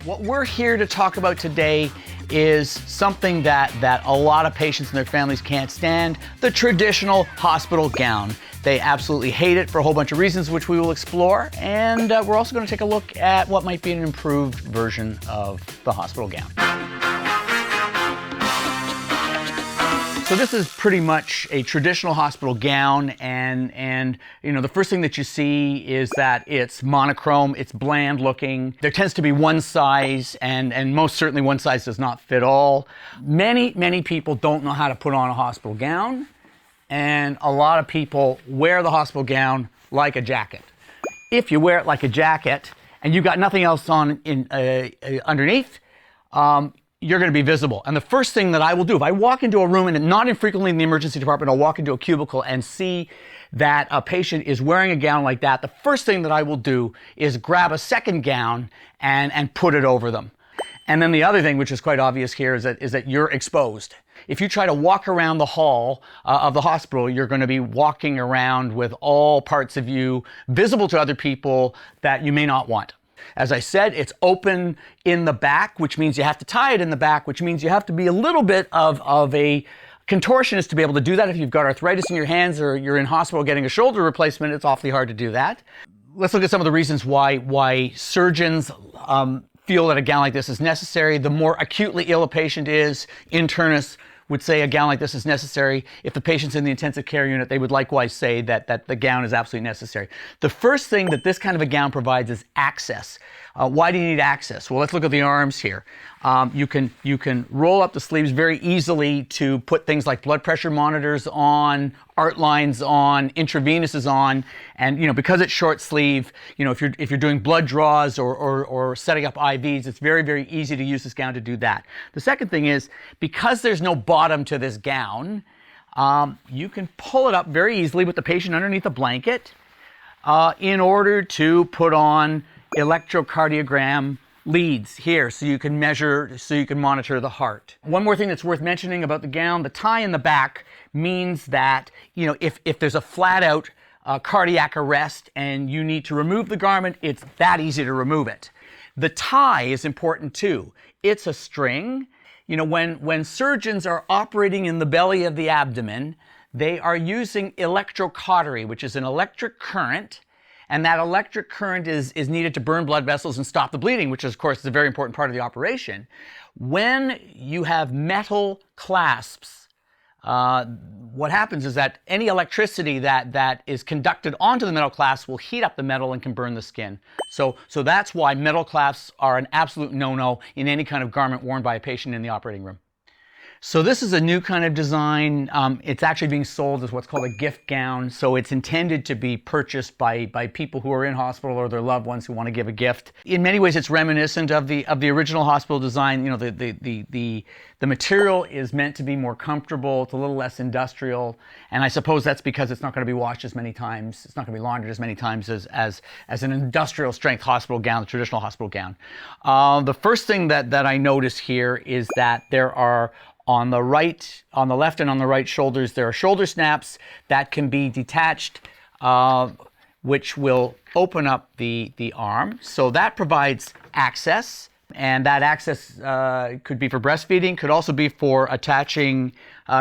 What we're here to talk about today is something that a lot of patients and their families can't stand, the traditional hospital gown. They absolutely hate it for a whole bunch of reasons, which we will explore. And we're also going to take a look at what might be an improved version of the hospital gown. So this is pretty much a traditional hospital gown, and you know, the first thing that you see is that it's monochrome, it's bland looking. There tends to be one size, and most certainly one size does not fit all. Many people don't know how to put on a hospital gown, and a lot of people wear the hospital gown like a jacket. If you wear it like a jacket and you've got nothing else on underneath, you're going to be visible. And the first thing that I will do, if I walk into a room, and not infrequently in the emergency department, I'll walk into a cubicle and see that a patient is wearing a gown like that, the first thing that I will do is grab a second gown and put it over them. And then the other thing, which is quite obvious here, is that you're exposed. If you try to walk around the hall of the hospital, you're going to be walking around with all parts of you visible to other people that you may not want. As I said, it's open in the back, which means you have to tie it in the back, which means you have to be a little bit of a contortionist to be able to do that. If you've got arthritis in your hands or you're in hospital getting a shoulder replacement, it's awfully hard to do that. Let's look at some of the reasons why surgeons feel that a gown like this is necessary. The more acutely ill a patient is, internists would say a gown like this is necessary. If the patient's in the intensive care unit, they would likewise say that the gown is absolutely necessary. The first thing that this kind of a gown provides is access. Why do you need access? Well, let's look at the arms here. You can roll up the sleeves very easily to put things like blood pressure monitors on, art lines on, intraveinouses on, and you know, because it's short sleeve, you know, if you're doing blood draws or setting up IVs, it's very easy to use this gown to do that. The second thing is, because there's no bottom to this gown, you can pull it up very easily with the patient underneath a blanket in order to put on electrocardiogram leads here, so you can measure, so you can monitor the heart. One more thing that's worth mentioning about the gown, the tie in the back means that, you know, if there's a flat out cardiac arrest and you need to remove the garment, it's that easy to remove it. The tie is important too. It's a string. You know, when surgeons are operating in the belly of the abdomen, they are using electrocautery, which is an electric current. And that electric current is needed to burn blood vessels and stop the bleeding, which of course is a very important part of the operation. When you have metal clasps, what happens is that any electricity that is conducted onto the metal clasp will heat up the metal and can burn the skin. So that's why metal clasps are an absolute no-no in any kind of garment worn by a patient in the operating room. So this is a new kind of design. It's actually being sold as what's called a gift gown. So it's intended to be purchased by people who are in hospital or their loved ones who want to give a gift. In many ways, it's reminiscent of the original hospital design. You know, the material is meant to be more comfortable. It's a little less industrial, and I suppose that's because it's not going to be washed as many times. It's not going to be laundered as many times as an industrial strength hospital gown, the traditional hospital gown. The first thing that I notice here is that there are, on the left and on the right shoulders, there are shoulder snaps that can be detached, which will open up the arm. So that provides access, and that access could be for breastfeeding, could also be for attaching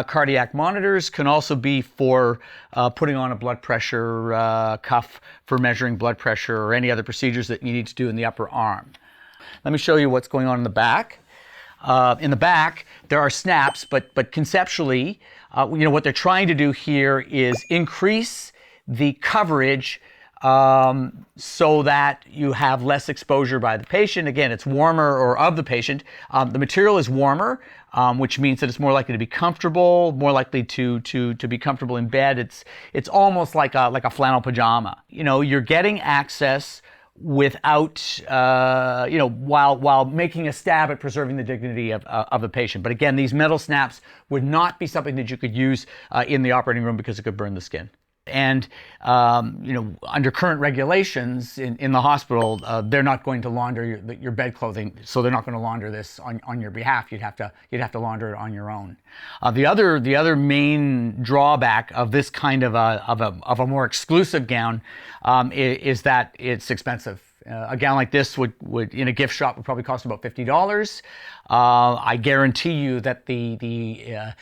cardiac monitors, can also be for putting on a blood pressure cuff for measuring blood pressure or any other procedures that you need to do in the upper arm. Let me show you what's going on in the back. In the back, there are snaps, but conceptually, you know, what they're trying to do here is increase the coverage so that you have less exposure by the patient. Again, it's warmer, or of the patient. The material is warmer, which means that it's more likely to be comfortable, more likely to be comfortable in bed. It's almost like a flannel pajama. You know, you're getting access without, you know, while making a stab at preserving the dignity of the patient. But again, these metal snaps would not be something that you could use in the operating room because it could burn the skin. And you know, under current regulations in the hospital, they're not going to launder your bed clothing, so they're not going to launder this on your behalf. You'd have to launder it on your own. The other main drawback of this kind of a more exclusive gown is that it's expensive. A gown like this would in a gift shop would probably cost about $50. I guarantee you that the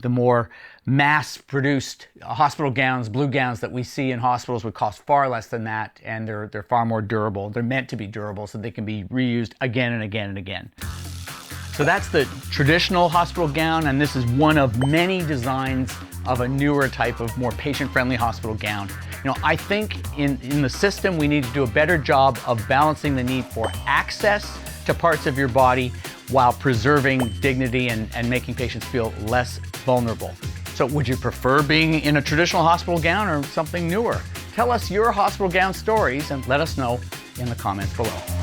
more mass-produced hospital gowns, blue gowns that we see in hospitals would cost far less than that, and they're far more durable. They're meant to be durable, so they can be reused again and again and again. So that's the traditional hospital gown, and this is one of many designs of a newer type of more patient-friendly hospital gown. You know, I think in the system we need to do a better job of balancing the need for access to parts of your body while preserving dignity and making patients feel less vulnerable. So would you prefer being in a traditional hospital gown or something newer? Tell us your hospital gown stories and let us know in the comments below.